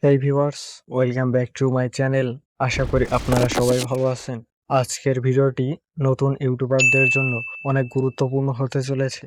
Hey viewers, welcome back to my channel. আশা করি আপনারা সবাই ভালো আছেন। আজকের ভিডিওটি নতুন ইউটিউবারদের জন্য অনেক গুরুত্বপূর্ণ হতে চলেছে,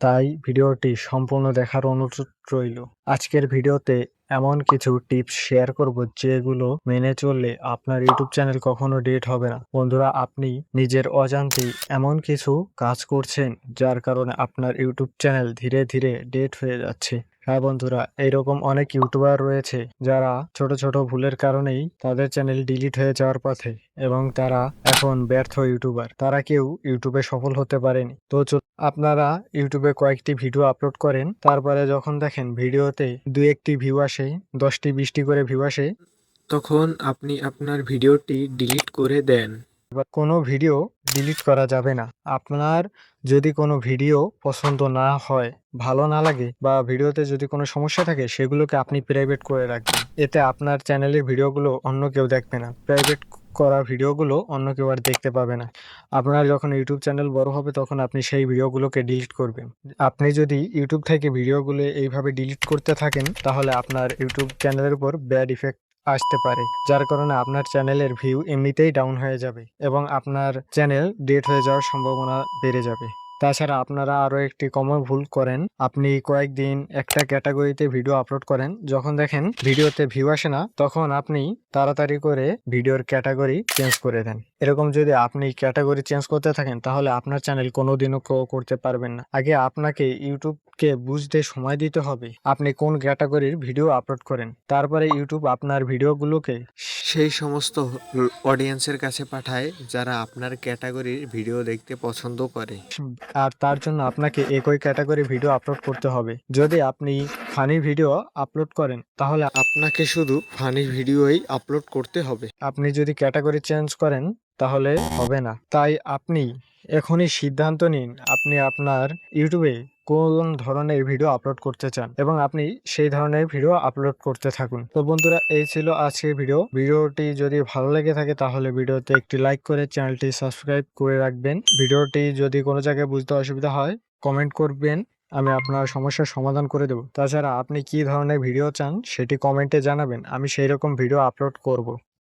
তাই ভিডিওটি সম্পূর্ণ দেখার অনুরোধ রইল। আজকের ভিডিওতে এমন কিছু টিপস শেয়ার করব যেগুলো মেনে চললে আপনার ইউটিউব চ্যানেল কখনো ডিলিট হবে না। বন্ধুরা, আপনি নিজের অজান্তেই এমন কিছু কাজ করছেন যার কারণে আপনার ইউটিউব চ্যানেল ধীরে ধীরে ডিলিট হয়ে যাচ্ছে। হ্যাঁ বন্ধুরা, এইরকম অনেক ইউটিউবার রয়েছে যারা ছোট ছোট ভুলের কারণেই তাদের চ্যানেল ডিলিট হয়ে যাওয়ার পথে, এবং তারা এখন ব্যর্থ ইউটিউবার। তারা কেউ ইউটিউবে সফল হতে পারেনি। তো আপনারা ইউটিউবে কয়েকটি ভিডিও আপলোড করেন, তারপরে যখন দেখেন ভিডিওতে 2-1টি ভিউ আসে, 10টি-20টি করে ভিউ আসে, তখন আপনি আপনার ভিডিওটি ডিলিট করে দেন। বা কোনো ভিডিও ডিলিট করা যাবে না। আপনার যদি কোনো ভিডিও পছন্দ না হয়, ভালো না লাগে, বা ভিডিওতে যদি কোনো সমস্যা থাকে, সেগুলোকে আপনি প্রাইভেট করে রাখবেন। এতে আপনার চ্যানেলের ভিডিওগুলো অন্য কেউ দেখবে না। প্রাইভেট করা ভিডিওগুলো অন্য কেউ আর দেখতে পাবে না। আপনার যখন ইউটিউব চ্যানেল বড় হবে তখন আপনি সেই ভিডিওগুলোকে ডিলিট করবেন। আপনি যদি ইউটিউব থেকে ভিডিওগুলো এইভাবে ডিলিট করতে থাকেন, তাহলে আপনার ইউটিউব চ্যানেলের উপর ব্যাড ইফেক্ট আসতে পারে, যার কারণে আপনার চ্যানেলের ভিউ এমনিতেই ডাউন হয়ে যাবে এবং আপনার চ্যানেল ডেড হয়ে যাওয়ার সম্ভাবনা বেড়ে যাবে। তাছাড়া আপনারা আরও একটি কমন ভুল করেন, আপনি কয়েকদিন একটা ক্যাটাগরিতে ভিডিও আপলোড করেন, যখন দেখেন ভিডিওতে ভিউ আসে না, তখন আপনি তাড়াতাড়ি করে ভিডিওর ক্যাটাগরি চেঞ্জ করে দেন। এরকম যদি আপনি ক্যাটাগরি চেঞ্জ করতে থাকেন, তাহলে আপনার চ্যানেল কোনোদিনও গ্রো করতে পারবেন না। আগে আপনাকে ইউটিউবকে বুঝতে সময় দিতে হবে আপনি কোন ক্যাটাগরির ভিডিও আপলোড করেন। তারপরে ইউটিউব আপনার ভিডিওগুলোকে সেই সমস্ত অডিয়েন্সের কাছে পাঠায় যারা আপনার ক্যাটাগরির ভিডিও দেখতে পছন্দ করে। আর তার জন্য আপনাকে একই ক্যাটাগরি ভিডিও আপলোড করতে হবে। যদি আপনি ফানি ভিডিও আপলোড করেন, তাহলে আপনাকে শুধু ফানি ভিডিওই আপলোড করতে হবে। আপনি যদি ক্যাটাগরি চেঞ্জ করেন তাহলে হবে না। তাই আপনি এখনই সিদ্ধান্ত নিন আপনি আপনার ইউটিউবে কোন ধরনের ভিডিও আপলোড করতে চান, এবং আপনি সেই ধরনের ভিডিও আপলোড করতে থাকুন। তো বন্ধুরা, এই ছিল আজকের ভিডিওটি যদি ভালো লেগে থাকে তাহলে ভিডিওতে একটি লাইক করে চ্যানেলটি সাবস্ক্রাইব করে রাখবেন। ভিডিওটি যদি কোনো জায়গায় বুঝতে অসুবিধা হয়, কমেন্ট করবেন, আমি আপনার সমস্যার সমাধান করে দেব। তাছাড়া আপনি কি ধরনের ভিডিও চান সেটি কমেন্টে জানাবেন, আমি সেই রকম ভিডিও আপলোড করব।